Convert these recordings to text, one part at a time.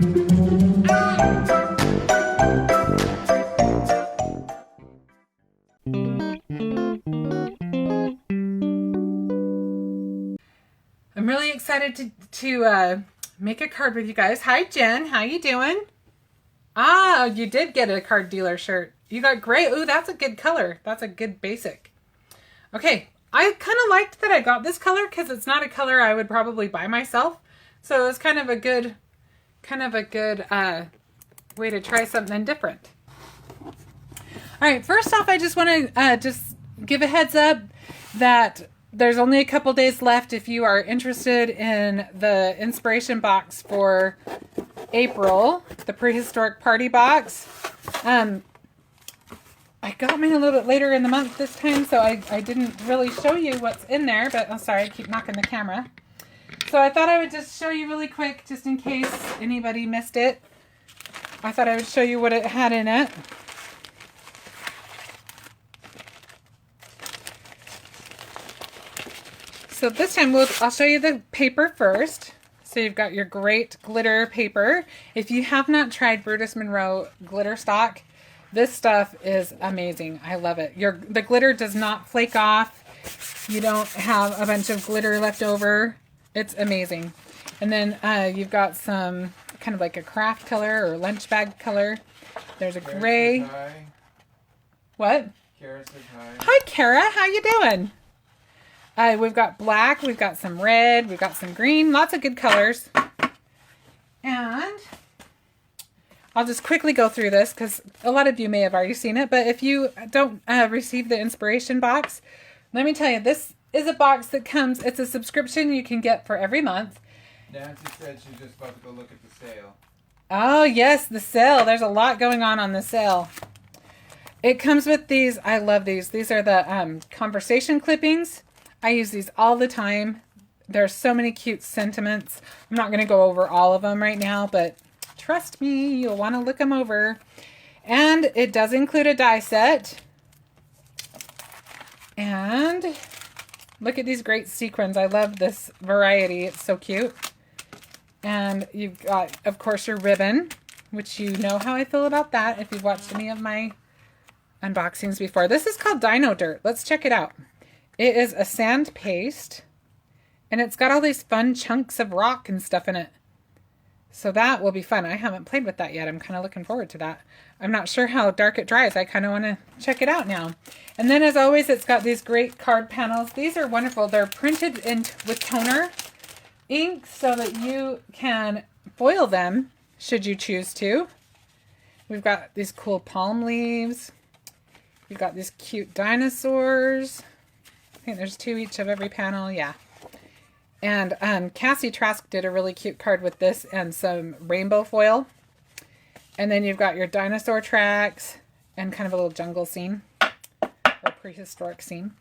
I'm really excited to make a card with you guys. Hi, Jen. How you doing? Ah, you did get a card dealer shirt. You got gray. Ooh, that's a good color. That's a good basic. Okay, I kind of liked that I got this color because it's not a color I would probably buy myself. So it was kind of a good way to try something different. All right, first off, I just want to just give a heads up that there's only a couple days left if you are interested in the inspiration box for April, the prehistoric party box. I got mine a little bit later in the month this time, so I didn't really show you what's in there, but I'm sorry, I keep knocking the camera. So I thought I would just show you really quick, just in case anybody missed it. I thought I would show you what it had in it. So this time I'll show you the paper first. So you've got your great glitter paper. If you have not tried Brutus Monroe glitter stock, this stuff is amazing. I love it. The glitter does not flake off. You don't have a bunch of glitter left over. It's amazing. And then you've got some kind of like a craft color or lunch bag color. There's a gray. What? Kara says hi. Hi, Kara. How you doing? We've got black, we've got some red, we've got some green, lots of good colors. And I'll just quickly go through this because a lot of you may have already seen it, but if you don't receive the inspiration box, let me tell you, this is a box that comes, it's a subscription you can get for every month. Nancy said she's just about to go look at the sale. Oh yes, the sale. There's a lot going on the sale. It comes with these, I love these. These are the conversation clippings. I use these all the time. There's so many cute sentiments. I'm not going to go over all of them right now, but trust me, you'll want to look them over. And it does include a die set. And look at these great sequins. I love this variety. It's so cute. And you've got, of course, your ribbon, which you know how I feel about that if you've watched any of my unboxings before. This is called Dino Dirt. Let's check it out. It is a sand paste, and it's got all these fun chunks of rock and stuff in it. So that will be fun. I haven't played with that yet. I'm kind of looking forward to that. I'm not sure how dark it dries. I kind of want to check it out now. And then, as always, it's got these great card panels. These are wonderful. They're printed with toner ink so that you can foil them should you choose to. We've got these cool palm leaves. We've got these cute dinosaurs. I think there's 2 each of every panel, yeah. And Cassie Trask did a really cute card with this and some rainbow foil. And then you've got your dinosaur tracks and kind of a little jungle scene, or prehistoric scene.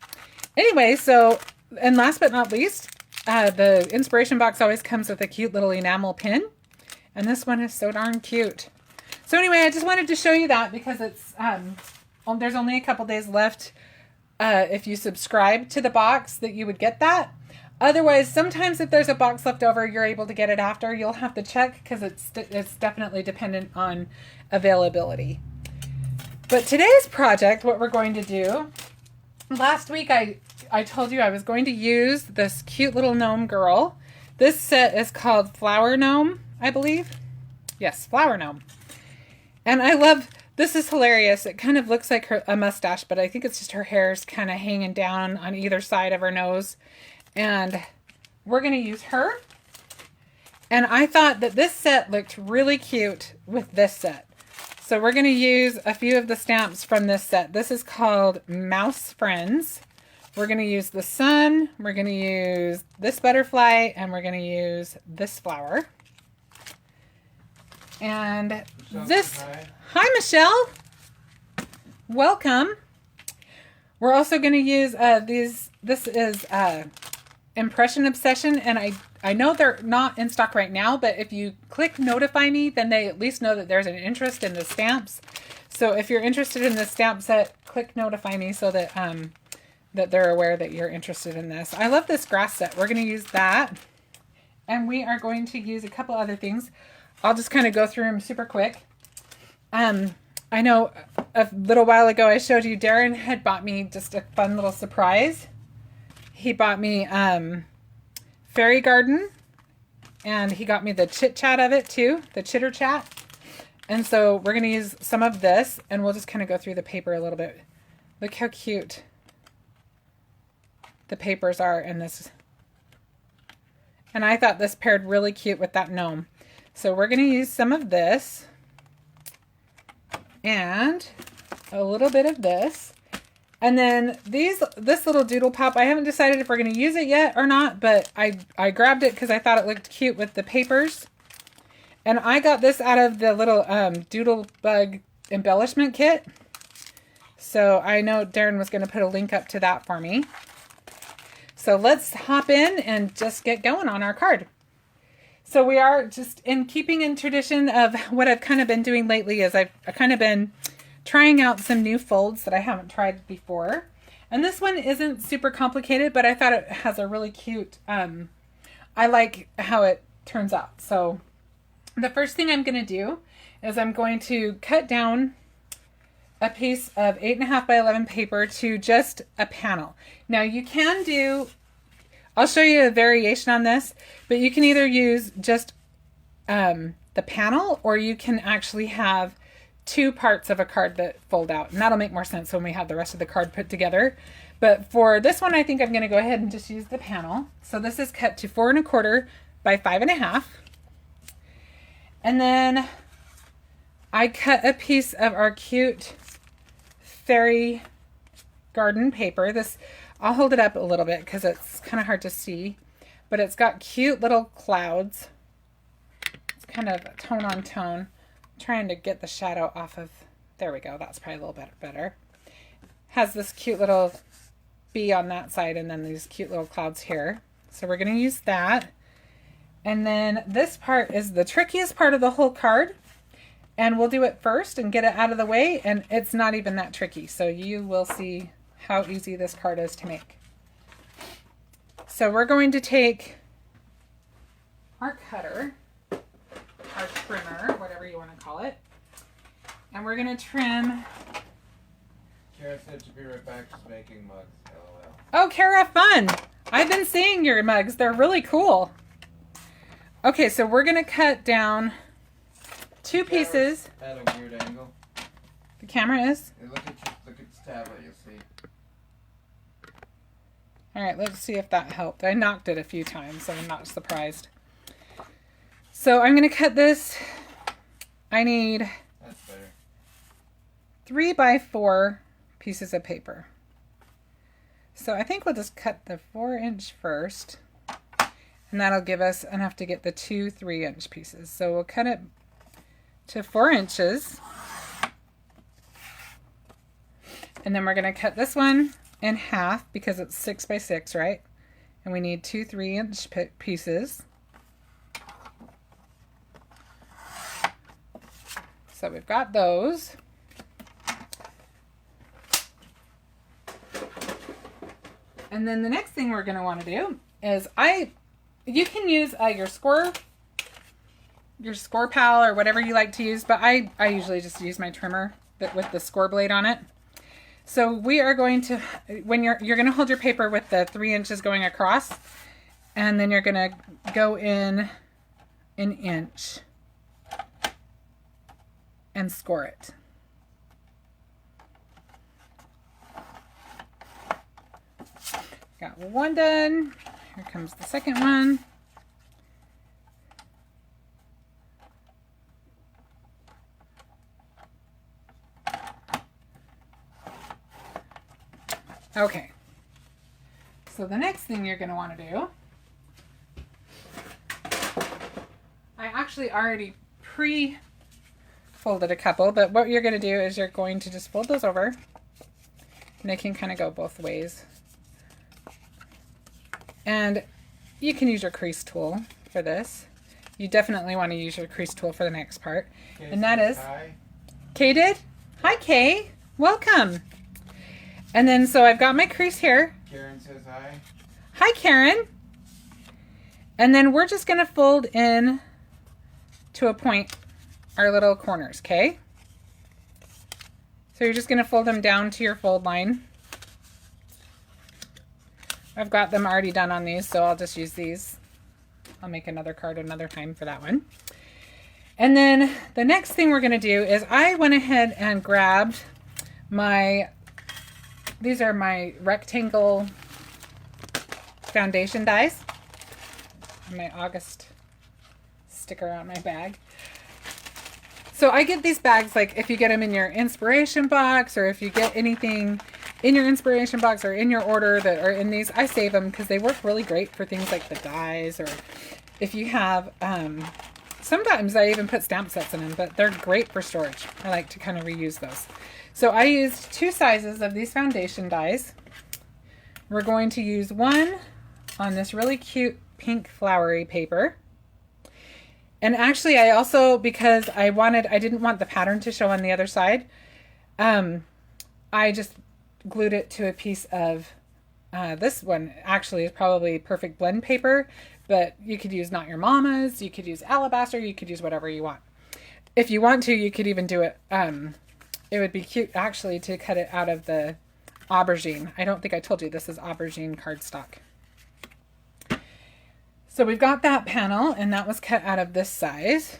Anyway, so, and last but not least, the inspiration box always comes with a cute little enamel pin. And this one is so darn cute. So anyway, I just wanted to show you that because it's there's only a couple days left. If you subscribe to the box that you would get that. Otherwise, sometimes if there's a box left over, you're able to get it after. You'll have to check because it's definitely dependent on availability. But today's project, what we're going to do, last week I told you I was going to use this cute little gnome girl. This set is called Flower Gnome, I believe. Yes, Flower Gnome. And I love... This is hilarious. It kind of looks like a mustache, but I think it's just her hair's kind of hanging down on either side of her nose. And we're going to use her. And I thought that this set looked really cute with this set. So we're going to use a few of the stamps from this set. This is called Mouse Friends. We're going to use the sun. We're going to use this butterfly. And we're going to use this flower. And this... Hi, Michelle. Welcome. We're also going to use these. This is Impression Obsession, and I know they're not in stock right now, but if you click Notify Me, then they at least know that there's an interest in the stamps. So if you're interested in the stamp set, click Notify Me so that that they're aware that you're interested in this. I love this grass set. We're going to use that, and we are going to use a couple other things. I'll just kind of go through them super quick. I know a little while ago I showed you Darren had bought me just a fun little surprise. He bought me Fairy Garden, and he got me the Chit Chat of it too, the Chitter Chat. And so we're going to use some of this, and we'll just kind of go through the paper a little bit. Look how cute the papers are in this. And I thought this paired really cute with that gnome. So we're going to use some of this and a little bit of this. And then this little doodle pop, I haven't decided if we're going to use it yet or not, but I grabbed it because I thought it looked cute with the papers. And I got this out of the little doodle bug embellishment kit. So I know Darren was going to put a link up to that for me. So let's hop in and just get going on our card. So we are just in keeping in tradition of what I've kind of been doing lately is I've kind of been trying out some new folds that I haven't tried before. And this one isn't super complicated, but I thought it has a really cute, I like how it turns out. So the first thing I'm going to do is I'm going to cut down a piece of 8.5 by 11 paper to just a panel. Now you can do, I'll show you a variation on this, but you can either use just the panel, or you can actually have two parts of a card that fold out, and that'll make more sense when we have the rest of the card put together. But for this one, I think I'm going to go ahead and just use the panel. So this is cut to 4 1/4 by 5.5. And then I cut a piece of our cute Fairy Garden paper. This, I'll hold it up a little bit because it's kind of hard to see, but it's got cute little clouds. It's kind of tone on tone. I'm trying to get the shadow off of, there we go. That's probably a little bit better. Has this cute little bee on that side and then these cute little clouds here. So we're going to use that. And then this part is the trickiest part of the whole card. And we'll do it first and get it out of the way. And it's not even that tricky. So you will see how easy this card is to make. So we're going to take our cutter, our trimmer, whatever you want to call it. And we're going to trim. Kara said she'd be right back, just making mugs. LOL. Oh, Kara, fun. I've been seeing your mugs. They're really cool. Okay, so we're going to cut down two pieces. At a weird angle. The camera is? Hey, look at this tablet, you'll see. All right, let's see if that helped. I knocked it a few times, so I'm not surprised. So I'm going to cut this. I need That's better. 3 by 4 pieces of paper. So I think we'll just cut the 4-inch first. And that'll give us enough to get the 2 3-inch pieces. So we'll cut it to 4 inches. And then we're going to cut this one in half because it's 6 by 6, right? And we need 2 3-inch pieces. So we've got those. And then the next thing we're going to want to do is you can use your score pal or whatever you like to use, but I usually just use my trimmer with the score blade on it. So we are going to, when you're going to hold your paper with the 3 inches going across, and then you're going to go in an inch and score it. Got one done. Here comes the second one. Okay. So the next thing you're going to want to do, I actually already pre-folded a couple, but what you're going to do is you're going to just fold those over, and they can kind of go both ways. And you can use your crease tool for this. You definitely want to use your crease tool for the next part. Kay And that is... Hi. Kay did? Hi, Kay. Welcome. And then, so I've got my crease here. Karen says hi. Hi, Karen. And then we're just going to fold in to a point our little corners, okay? So you're just going to fold them down to your fold line. I've got them already done on these, so I'll just use these. I'll make another card another time for that one. And then the next thing we're going to do is I went ahead and grabbed these are my rectangle foundation dies. My August sticker on my bag. So I get these bags, like if you get them in your inspiration box, or if you get anything in your inspiration box or in your order that are in these, I save them because they work really great for things like the dies, or if you have, sometimes I even put stamp sets in them, but they're great for storage. I like to kind of reuse those. So I used 2 sizes of these foundation dies. We're going to use one on this really cute pink flowery paper. And actually I also, because I didn't want the pattern to show on the other side, I just glued it to a piece of, this one actually is probably perfect blend paper, but you could use Not Your Mama's, you could use alabaster, you could use whatever you want. If you want to, you could even do it, it would be cute actually to cut it out of the aubergine. I don't think I told you this is aubergine cardstock. So we've got that panel, and that was cut out of this size.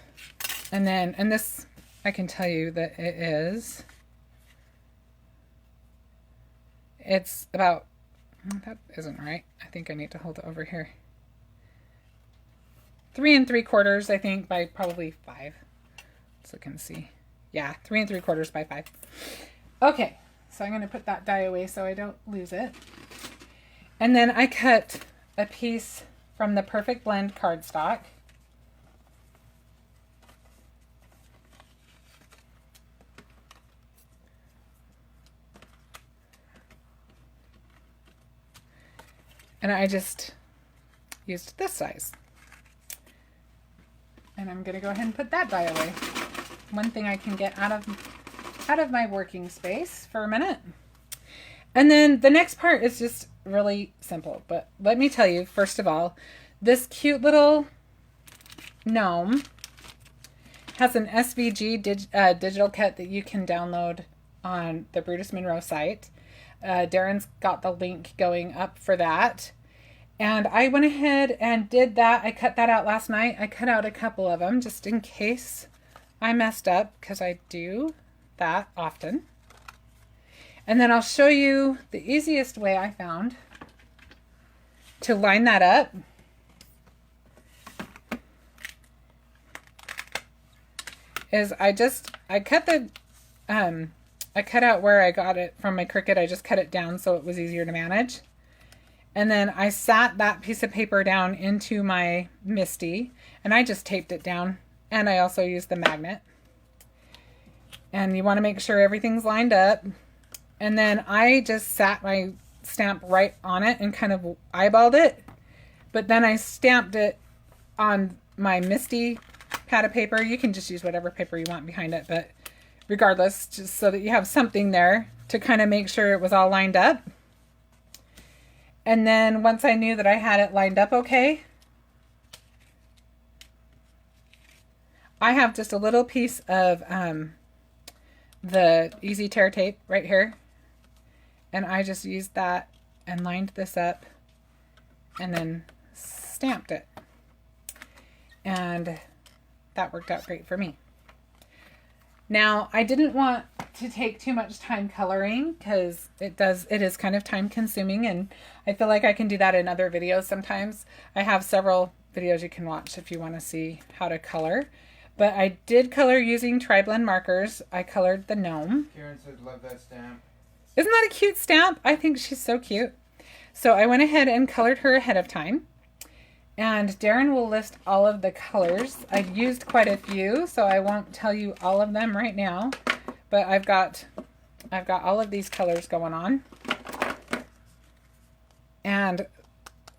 And then, and this, I can tell you that it's about, that isn't right. I think I need to hold it over here. 3 3/4, I think, by probably 5. Let's look and see. Yeah, 3 3/4 by 5. Okay, so I'm going to put that die away so I don't lose it. And then I cut a piece from the Perfect Blend cardstock. And I just used this size. And I'm going to go ahead and put that die away. One thing I can get out of my working space for a minute. And then the next part is just really simple, but let me tell you, first of all, this cute little gnome has an SVG digital kit that you can download on the Brutus Monroe site. Darren's got the link going up for that. And I went ahead and did that. I cut that out last night. I cut out a couple of them just in case I messed up, because I do that often. And then I'll show you the easiest way I found to line that up. Is I cut out where I got it from my Cricut. I just cut it down so it was easier to manage. And then I sat that piece of paper down into my MISTI, and I just taped it down. And I also used the magnet. And you want to make sure everything's lined up. And then I just sat my stamp right on it and kind of eyeballed it. But then I stamped it on my MISTI pad of paper. You can just use whatever paper you want behind it, but regardless, just so that you have something there to kind of make sure it was all lined up. And then once I knew that I had it lined up okay, I have just a little piece of the Easy Tear tape right here. And I just used that and lined this up and then stamped it. And that worked out great for me. Now, I didn't want to take too much time coloring because it is kind of time consuming, and I feel like I can do that in other videos sometimes. I have several videos you can watch if you want to see how to color. But I did color using Triblend markers. I colored the gnome. Karen said, love that stamp. Isn't that a cute stamp? I think she's so cute. So I went ahead and colored her ahead of time. And Darren will list all of the colors. I've used quite a few, so I won't tell you all of them right now. But I've got all of these colors going on. And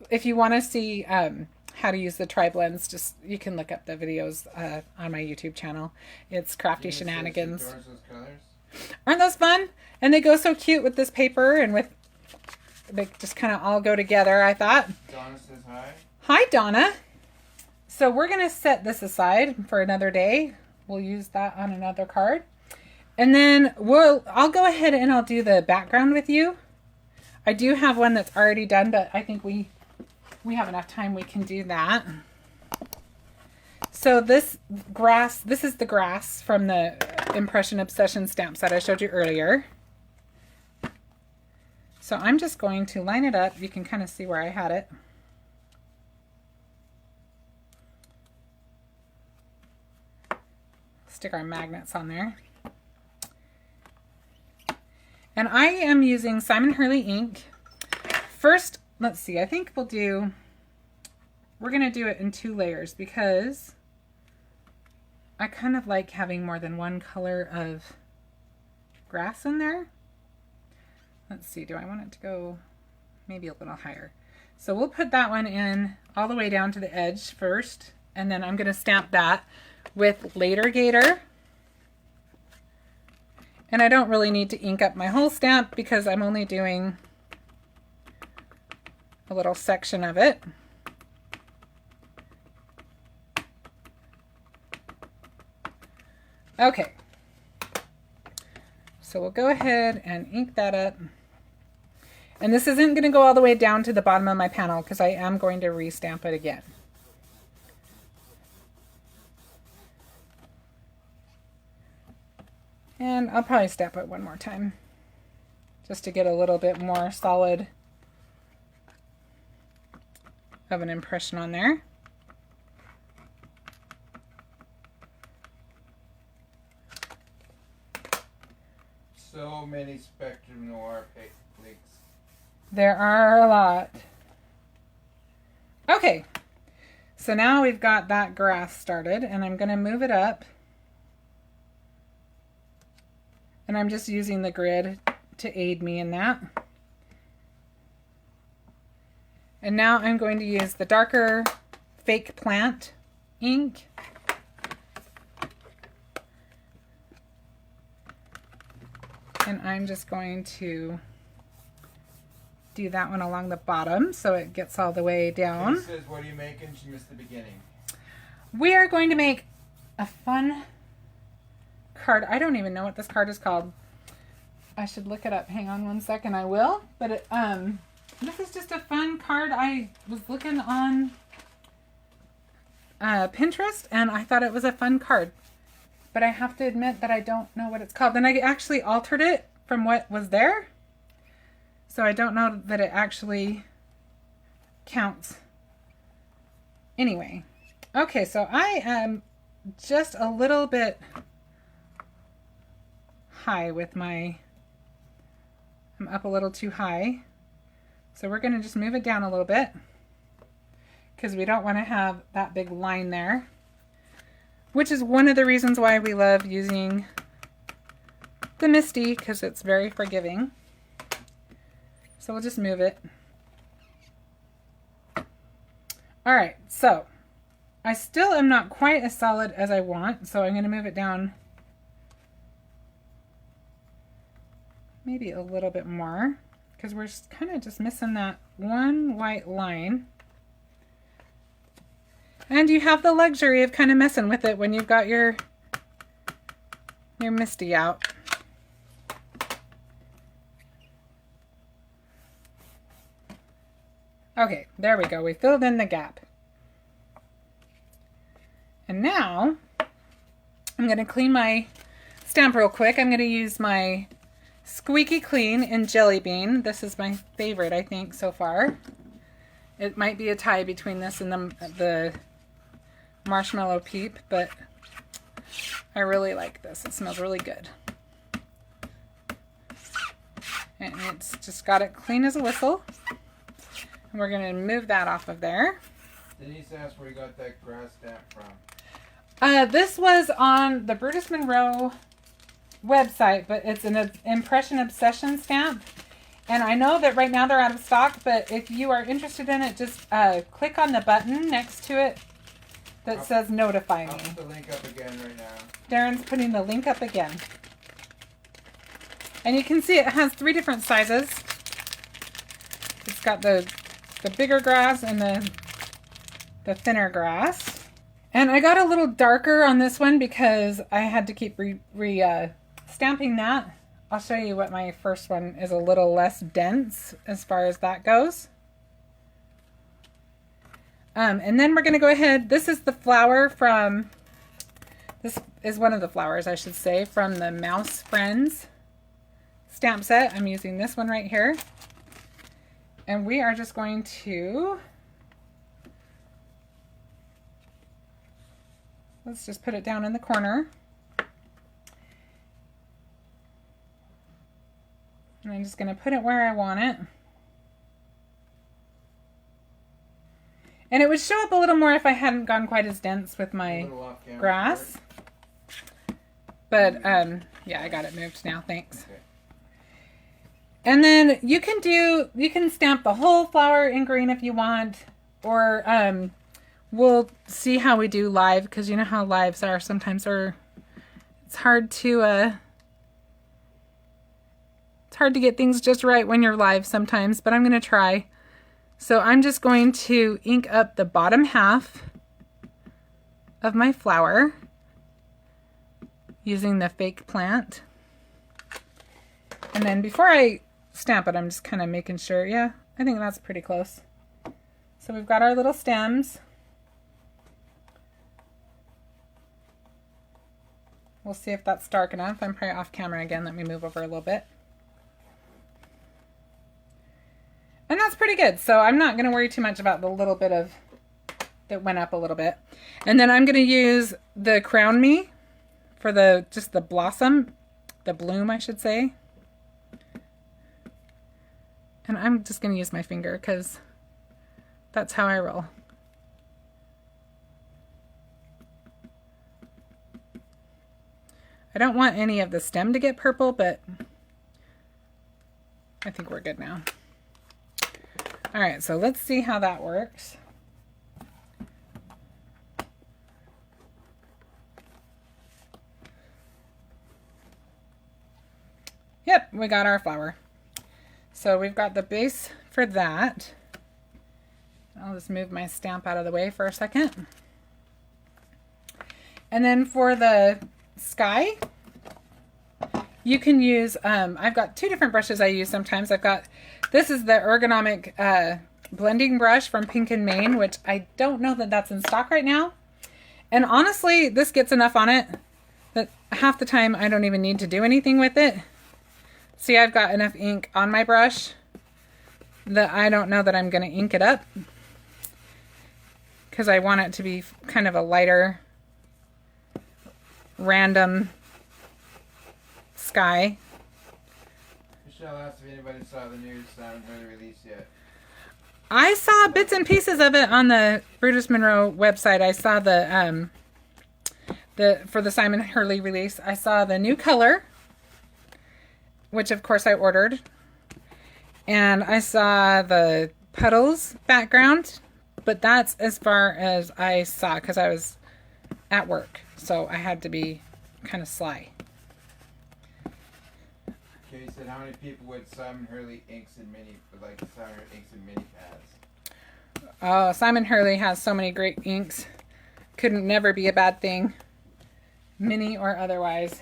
if you want to see how to use the Triblends, just you can look up the videos on my YouTube channel. It's Crafty Shenanigans. Aren't those fun? And they go so cute with this paper, and with they just kind of all go together, I thought. Donna says hi. Hi, Donna. So we're going to set this aside for another day. We'll use that on another card. And then I'll go ahead and I'll do the background with you. I do have one that's already done, but I think we have enough time we can do that. So this is the grass from the Impression Obsession stamps that I showed you earlier. So I'm just going to line it up. You can kind of see where I had it. Stick our magnets on there. And I am using Simon Hurley ink. First, let's see, I think we're going to do it in 2 layers because I kind of like having more than one color of grass in there. Let's see, do I want it to go maybe a little higher? So we'll put that one in all the way down to the edge first, and then I'm going to stamp that with Later Gator. And I don't really need to ink up my whole stamp because I'm only doing a little section of it. Okay, so we'll go ahead and ink that up. And this isn't going to go all the way down to the bottom of my panel because I am going to restamp it again. And I'll probably stamp it one more time just to get a little bit more solid of an impression on there. So many Spectrum Noir links. There are a lot. Okay, so now we've got that grass started, and I'm going to move it up. And I'm just using the grid to aid me in that. And now I'm going to use the darker fake plant ink. And I'm just going to do that one along the bottom so it gets all the way down. She says, what are you making? She missed the beginning. We are going to make a fun card. I don't even know what this card is called. I should look it up. Hang on one second. I will. But this is just a fun card. I was looking on Pinterest and I thought it was a fun card. But I have to admit that I don't know what it's called. And I actually altered it from what was there. So I don't know that it actually counts. Anyway. Okay, so I am just a little bit high with I'm up a little too high. So we're going to just move it down a little bit because we don't want to have that big line there, which is one of the reasons why we love using the Misty, because it's very forgiving. So we'll just move it. All right, so I still am not quite as solid as I want, so I'm going to move it down maybe a little bit more because we're kind of just missing that one white line. And you have the luxury of kind of messing with it when you've got your Misty out. Okay, there we go. We filled in the gap. And now I'm going to clean my stamp real quick. I'm going to use my Squeaky Clean in Jelly Bean. This is my favorite, I think, so far. It might be a tie between this and the Marshmallow Peep, but I really like this. It smells really good. And it's just got it clean as a whistle. And we're going to move that off of there. Denise asked where you got that grass stamp from. This was on the Brutus Monroe website, but it's an Impression Obsession stamp. And I know that right now they're out of stock, but if you are interested in it, just click on the button next to it that says Notify Me. I'll put the link up again right now. Darren's putting the link up again. And you can see it has 3 different sizes. It's got the bigger grass and the thinner grass. And I got a little darker on this one because I had to keep stamping that. I'll show you what my first one is, a little less dense as far as that goes. And then we're going to go ahead. This is the flower from, this is one of the flowers, I should say, from the Mouse Friends stamp set. I'm using this one right here. And we are just going to, let's just put it down in the corner. And I'm just going to put it where I want it. And it would show up a little more if I hadn't gone quite as dense with my grass. But, yeah, I got it moved now. Thanks. Okay. And then you can stamp the whole flower in green if you want. Or we'll see how we do live, because you know how lives are. Sometimes it's hard to get things just right when you're live sometimes, but I'm going to try. So I'm just going to ink up the bottom half of my flower using the fake plant. And then before I stamp it, I'm just kind of making sure, yeah, I think that's pretty close. So we've got our little stems. We'll see if that's dark enough. I'm probably off camera again. Let me move over a little bit. And that's pretty good. So I'm not going to worry too much about the little bit of that went up a little bit. And then I'm going to use the Crown Me for just the blossom, the bloom, I should say. And I'm just going to use my finger because that's how I roll. I don't want any of the stem to get purple, but I think we're good now. All right, so let's see how that works. Yep, we got our flower. So we've got the base for that. I'll just move my stamp out of the way for a second. And then for the sky, you can use, I've got two different brushes I use sometimes. This is the ergonomic blending brush from Pink and Main, which I don't know that that's in stock right now. And honestly, this gets enough on it that half the time I don't even need to do anything with it. See, I've got enough ink on my brush that I don't know that I'm going to ink it up, because I want it to be kind of a lighter, random sky. Michelle asked if anybody saw the new Simon Hurley release yet. I saw bits and pieces of it on the Brutus Monroe website. I saw for the Simon Hurley release, I saw the new color, which of course I ordered. And I saw the puddles background, but that's as far as I saw because I was at work. So I had to be kind of sly. Okay, you said how many people would Simon Hurley inks and mini, like Simon Hurley inks and mini pads? Oh, Simon Hurley has so many great inks. Couldn't never be a bad thing, mini or otherwise.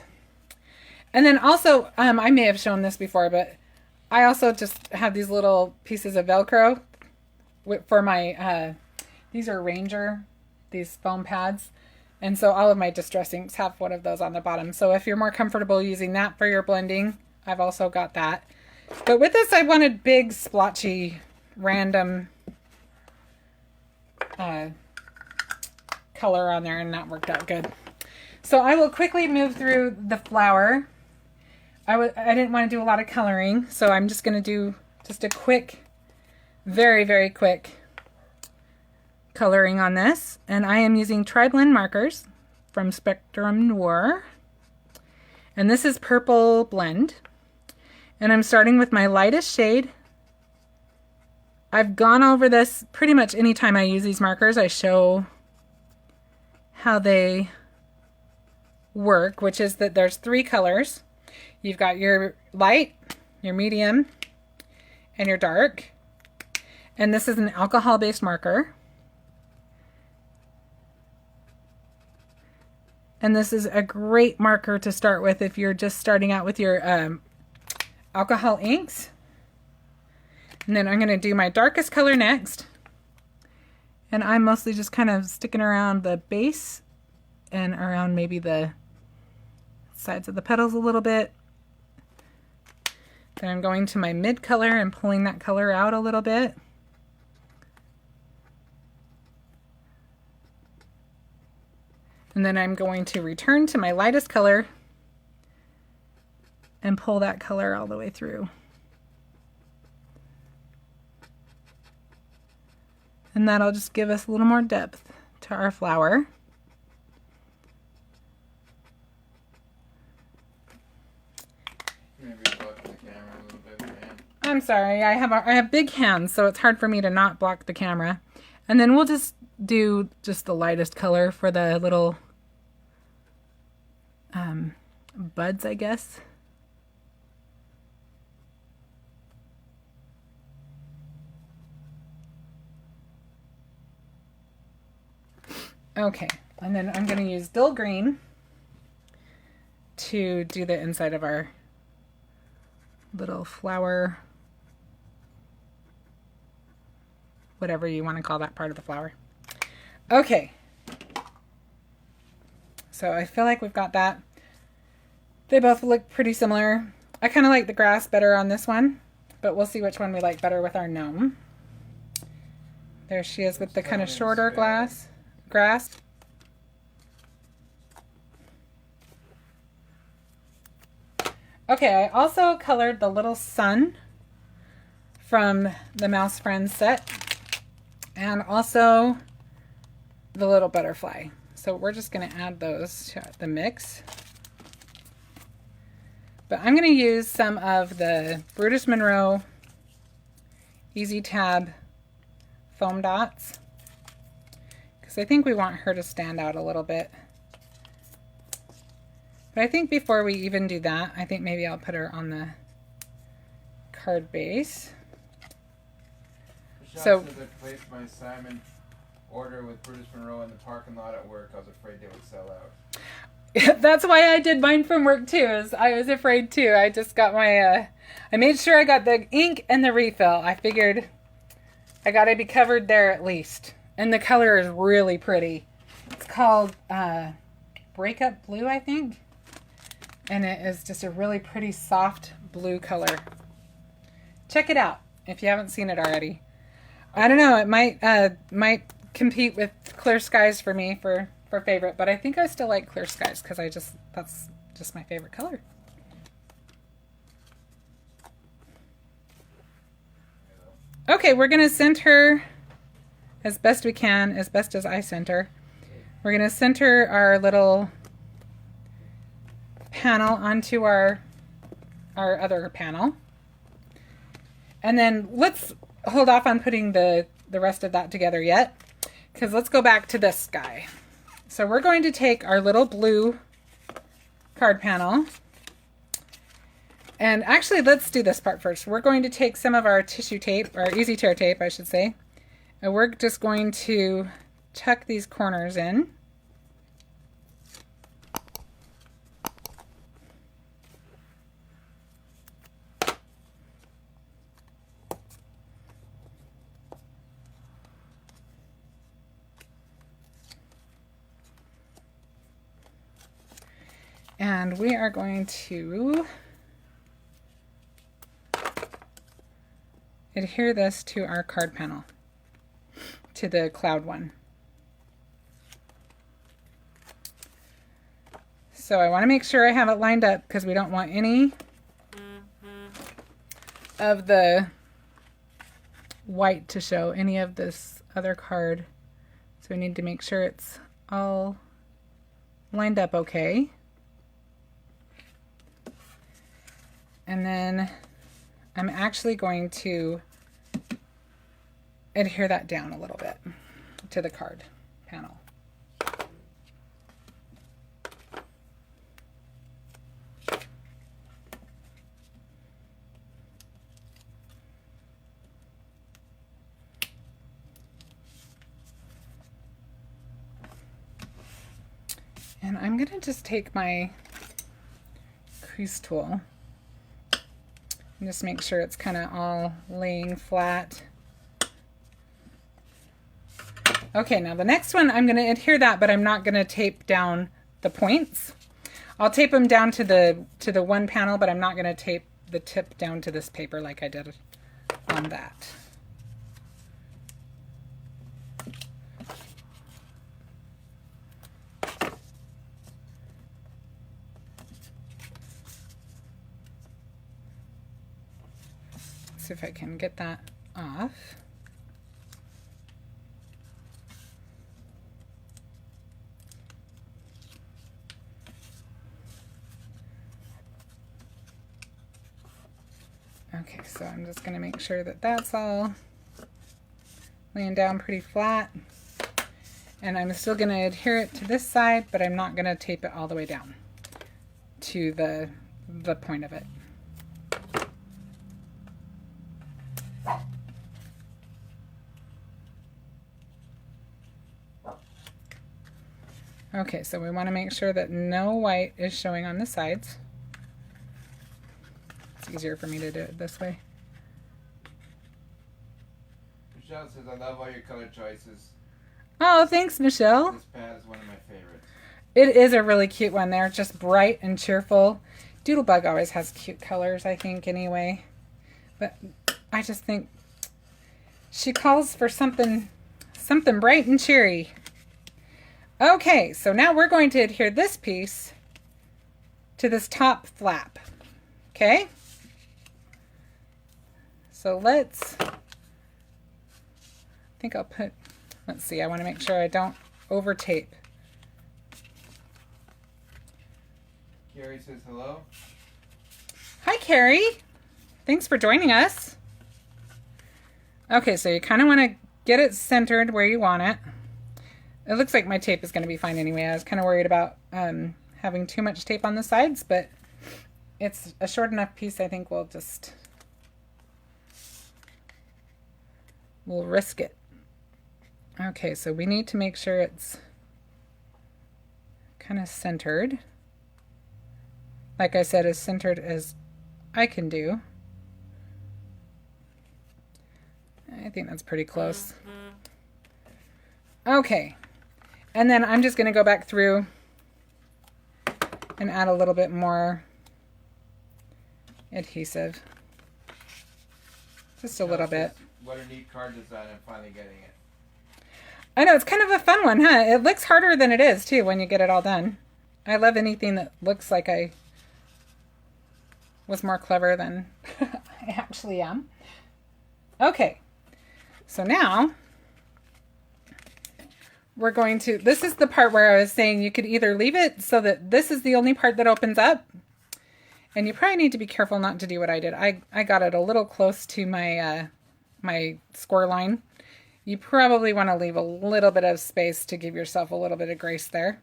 And then also, I may have shown this before, but I also just have these little pieces of Velcro for my, these are Ranger, these foam pads. And so all of my distress inks have one of those on the bottom. So if you're more comfortable using that for your blending, I've also got that. But with this, I wanted big, splotchy, random color on there, and that worked out good. So I will quickly move through the flower. I didn't want to do a lot of coloring, so I'm just going to do just a quick, very, very quick coloring on this. And I am using Triblend markers from Spectrum Noir. And this is Purple Blend. And I'm starting with my lightest shade. I've gone over this pretty much anytime I use these markers. I show how they work, which is that there's 3 colors. You've got your light, your medium, and your dark. And this is an alcohol-based marker. And this is a great marker to start with if you're just starting out with your alcohol inks. And then I'm going to do my darkest color next. And I'm mostly just kind of sticking around the base and around maybe the sides of the petals a little bit. Then I'm going to my mid color and pulling that color out a little bit. And then I'm going to return to my lightest color and pull that color all the way through. And that'll just give us a little more depth to our flower. Maybe block the camera a little bit, man. I'm sorry, I have big hands, so it's hard for me to not block the camera. And then we'll just do just the lightest color for the little buds, I guess. Okay, and then I'm going to use dull green to do the inside of our little flower, whatever you want to call that part of the flower. Okay, so I feel like we've got that. They both look pretty similar. I kind of like the grass better on this one, but we'll see which one we like better with our gnome. There she is with the kind of shorter grass. Okay, I also colored the little sun from the Mouse Friends set and also the little butterfly. So we're just going to add those to the mix. But I'm going to use some of the Brutus Monroe Easy Tab foam dots because I think we want her to stand out a little bit. But I think before we even do that, I think maybe I'll put her on the card base. So says I placed my Simon order with Brutus Monroe in the parking lot at work. I was afraid they would sell out. That's why I did mine from work too. I was afraid too. I just got my, I made sure I got the ink and the refill. I figured I got to be covered there at least. And the color is really pretty. It's called Breakup Blue, I think. And it is just a really pretty soft blue color. Check it out if you haven't seen it already. I don't know, it might compete with Clear Skies for me for favorite, but I think I still like Clear Skies because that's just my favorite color. Okay, we're going to center as best we can, as best as I center. We're going to center our little panel onto our other panel. And then let's hold off on putting the rest of that together yet, because let's go back to this guy. So we're going to take our little blue card panel, and actually let's do this part first. We're going to take some of our tissue tape, or easy tear tape I should say, and we're just going to tuck these corners in. And we are going to adhere this to our card panel, to the cloud one. So I want to make sure I have it lined up because we don't want any of the white to show, any of this other card. So we need to make sure it's all lined up okay. And then I'm actually going to adhere that down a little bit to the card panel. And I'm going to just take my crease tool and just make sure it's kind of all laying flat. Okay, now the next one, I'm going to adhere that, but I'm not going to tape down the points. I'll tape them down to the one panel, but I'm not going to tape the tip down to this paper like I did on that. See if I can get that off. Okay, so I'm just going to make sure that that's all laying down pretty flat. And I'm still going to adhere it to this side, but I'm not going to tape it all the way down to the point of it. Okay, so we want to make sure that no white is showing on the sides. It's easier for me to do it this way. Michelle says, I love all your color choices. Oh, thanks, Michelle. This pad is one of my favorites. It is a really cute one. They're just bright and cheerful. Doodlebug always has cute colors, I think, anyway. But I just think she calls for something bright and cheery. Okay, so now we're going to adhere this piece to this top flap. Okay? So I think I'll put, let's see, I want to make sure I don't over tape. Carrie says hello. Hi, Carrie. Thanks for joining us. Okay, so you kind of want to get it centered where you want it. It looks like my tape is going to be fine anyway. I was kind of worried about having too much tape on the sides, but it's a short enough piece. I think we'll risk it. Okay, so we need to make sure it's kind of centered. Like I said, as centered as I can do. I think that's pretty close. Okay. And then I'm just going to go back through and add a little bit more adhesive. Just a little bit. What a neat card design. I'm finally getting it. I know, it's kind of a fun one, huh? It looks harder than it is, too, when you get it all done. I love anything that looks like I was more clever than I actually am. Okay. So now we're going to, this is the part where I was saying you could either leave it so that this is the only part that opens up, and you probably need to be careful not to do what I did. I got it a little close to my my score line. You probably want to leave a little bit of space to give yourself a little bit of grace there.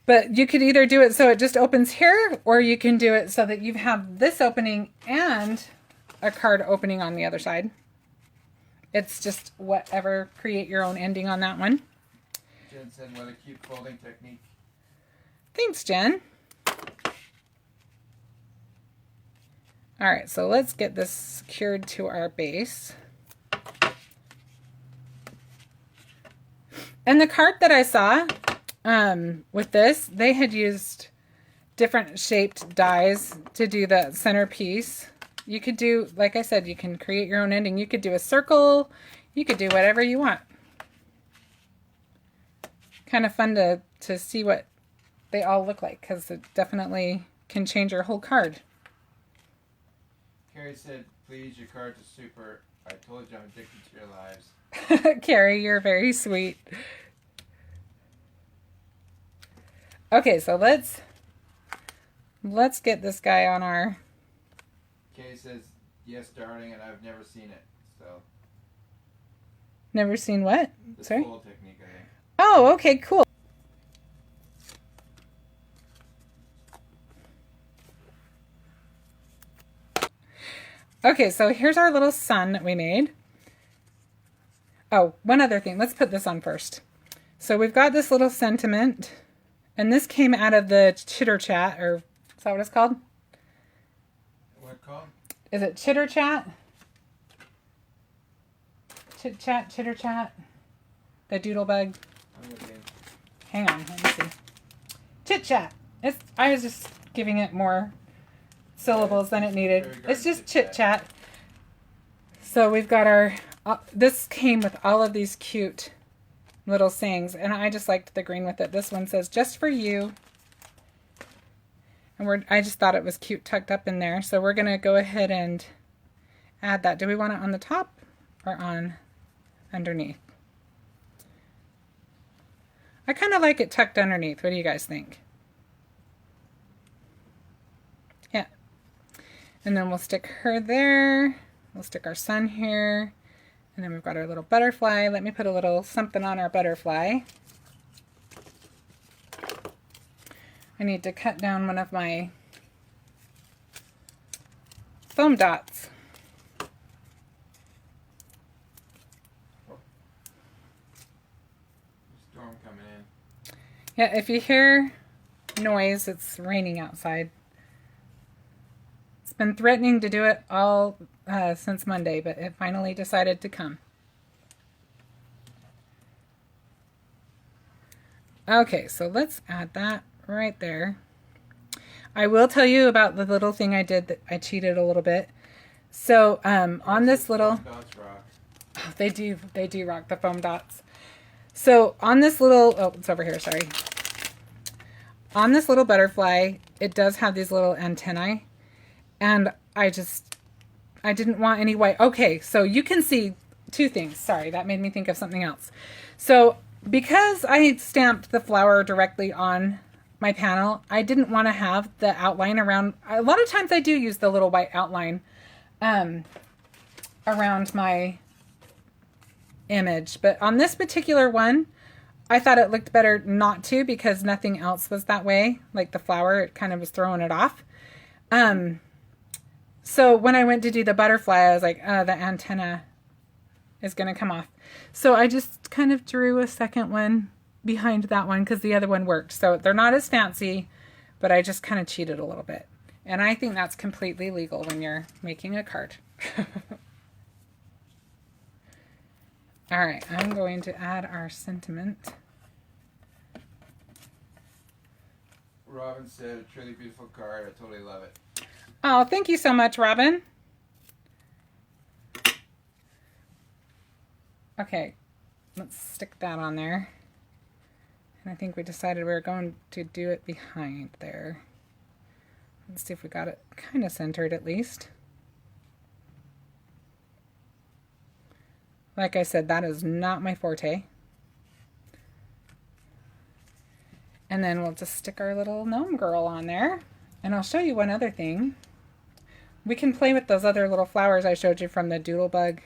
But you could either do it so it just opens here, or you can do it so that you have this opening and a card opening on the other side. It's just whatever, create your own ending on that one. Jen said, what a cute folding technique. Thanks, Jen. All right, so let's get this secured to our base. And the card that I saw with this, they had used different shaped dies to do the centerpiece. You could do, like I said, you can create your own ending. You could do a circle. You could do whatever you want. Kind of fun to see what they all look like, because it definitely can change your whole card. Carrie said, please, your cards are super. I told you I'm addicted to your lives. Carrie, you're very sweet. Okay, so let's get this guy on our... Kay says, yes, darling, and I've never seen it, so... Never seen what? This Sorry? fold technique, I think. Oh, okay, cool. Okay, so here's our little sun that we made. Oh, one other thing. Let's put this on first. So we've got this little sentiment, And this came out of the Chitter Chat, or is that what it's called? What called? Is it Chitter Chat? Chit Chat, Chitter Chat? The Doodle Bug? I'm looking. Hang on, let me see. Chit Chat. I was just giving it more syllables than it needed. It's just Chit Chat. So we've got our, this came with all of these cute little sayings, and I just liked the green with it. This one says, just for you. And I just thought it was cute tucked up in there. So we're going to go ahead and add that. Do we want it on the top or on underneath? I kind of like it tucked underneath. What do you guys think? Yeah. And then we'll stick her there. We'll stick our sun here. And then we've got our little butterfly. Let me put a little something on our butterfly. I need to cut down one of my foam dots. Storm coming in. Yeah, if you hear noise, it's raining outside. It's been threatening to do it all since Monday, but it finally decided to come. Okay, so let's add that right there. I will tell you about the little thing I did that I cheated a little bit. So on this little, Dots rock. oh, they do rock, the foam dots. So on this little, oh, it's over here, sorry. On this little butterfly, it does have these little antennae, and I didn't want any white. Okay, so you can see two things. Sorry, that made me think of something else. So because I stamped the flower directly on my panel, I didn't want to have the outline around. A lot of times I do use the little white outline around my image, but on this particular one, I thought it looked better not to, because nothing else was that way. Like the flower, it kind of was throwing it off. So when I went to do the butterfly, I was like, oh, the antenna is going to come off. So I just kind of drew a second one behind that one because the other one worked. So they're not as fancy, but I just kind of cheated a little bit. And I think that's completely legal when you're making a card. All right, I'm going to add our sentiment. Robin said, a truly beautiful card. I totally love it. Oh, thank you so much, Robin. Okay, let's stick that on there. And I think we decided we were going to do it behind there. Let's see if we got it kind of centered at least. Like I said, that is not my forte. And then we'll just stick our little gnome girl on there. And I'll show you one other thing. We can play with those other little flowers I showed you from the Doodlebug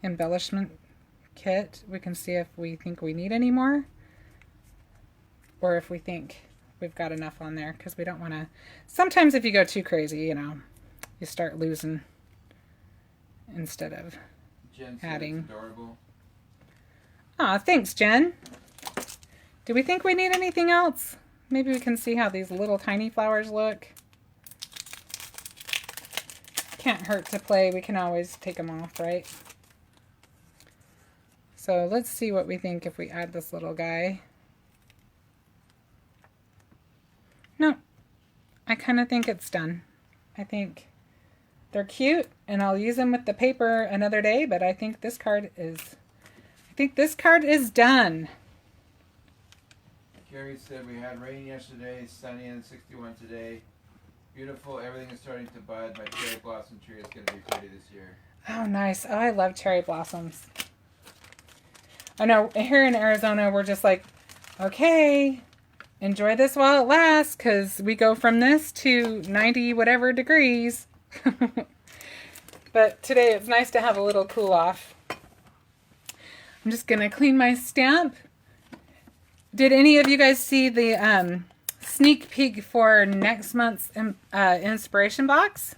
embellishment kit. We can see if we think we need any more, or if we think we've got enough on there, because we don't want to. Sometimes if you go too crazy, you know, you start losing instead of Jen adding. It's adorable. Aw, thanks, Jen. Do we think we need anything else? Maybe we can see how these little tiny flowers look. Can't hurt to play. We can always take them off, right? So let's see what we think if we add this little guy. No, I kind of think it's done. I think they're cute, and I'll use them with the paper another day, but I think this card is, done. Carrie said, we had rain yesterday, sunny and 61 today. Beautiful, everything is starting to bud. My cherry blossom tree is going to be pretty this year. Oh, nice. Oh, I love cherry blossoms. I know here in Arizona, we're just like, okay, enjoy this while it lasts, because we go from this to 90 whatever degrees. But today it's nice to have a little cool off. I'm just going to clean my stamp. Did any of you guys see the sneak peek for next month's inspiration box?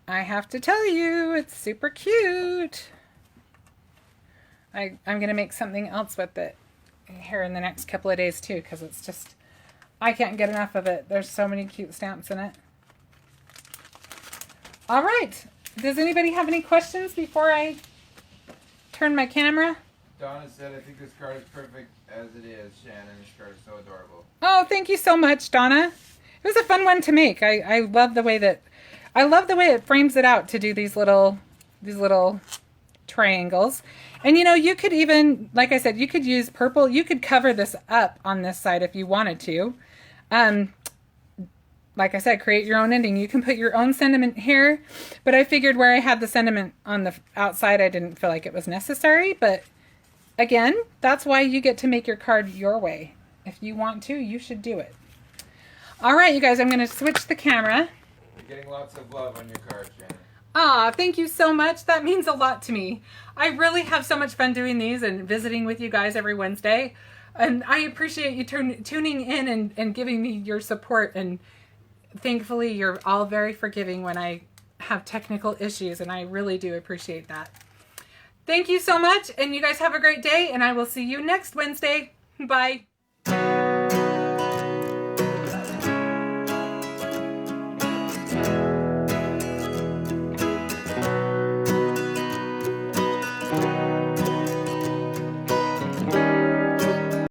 I have to tell you, it's super cute. I'm going to make something else with it. here in the next couple of days too, because it's just, I can't get enough of it. There's so many cute stamps in it. All right. Does anybody have any questions before I turn my camera? Donna said, I think this card is perfect as it is. Shannon, this card is so adorable. Oh, thank you so much, Donna. It was a fun one to make. I love the way that, I love the way it frames it out to do these little triangles. And you know, you could even, like I said, you could use purple. You could cover this up on this side if you wanted to. Like I said, create your own ending. You can put your own sentiment here, but I figured where I had the sentiment on the outside, I didn't feel like it was necessary. But again, that's why you get to make your card your way. If you want to, you should do it. All right, you guys, I'm going to switch the camera. You're getting lots of love on your card, Shannon. Ah, thank you so much. That means a lot to me. I really have so much fun doing these and visiting with you guys every Wednesday. And I appreciate you tuning in and giving me your support. And thankfully, you're all very forgiving when I have technical issues. And I really do appreciate that. Thank you so much. And you guys have a great day. And I will see you next Wednesday. Bye.